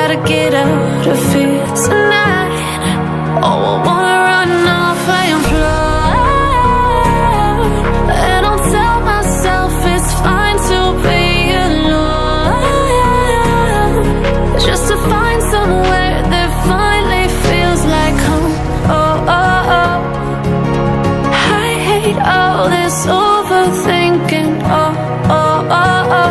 gotta get out of here tonight. Oh, I wanna run off and fly, and I'll tell myself it's fine to be alone, just to find somewhere that finally feels like home. Oh, oh, oh. I hate all this overthinking. Oh, oh, oh, oh.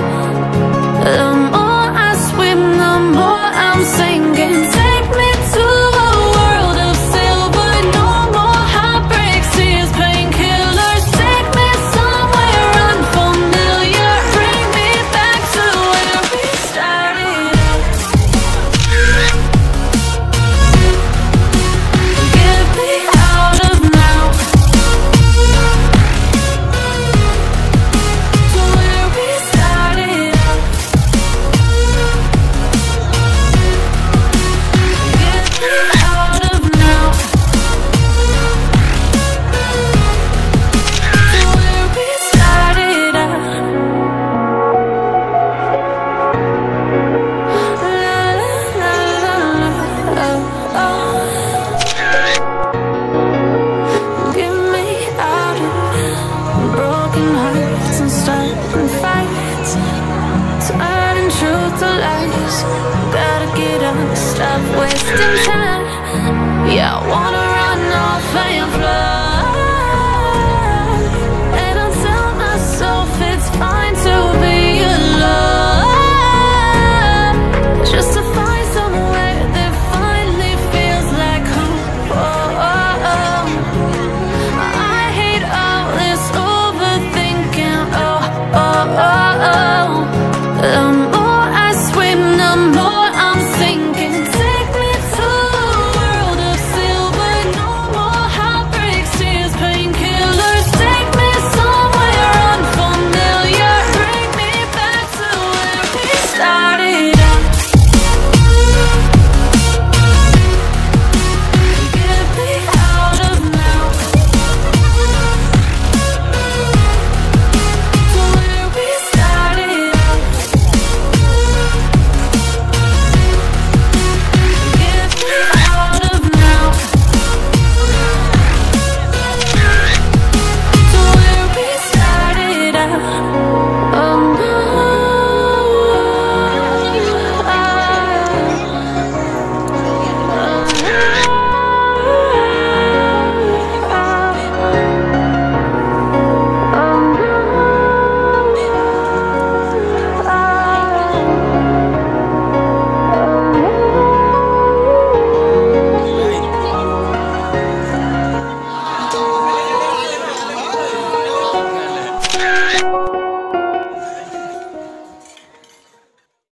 The more I swim, the more I'm sinking. Take me to a world of silver. No more heartbreaks, tears, painkillers. Take me somewhere unfamiliar. Bring me back to where we started. Get me out of now, to where we started. Get me out of now, to where we started. La la la la, oh. Get me out of broken hearts and starting fights, turning truth to lies. Gotta get up, stop wasting time. Yeah, I wanna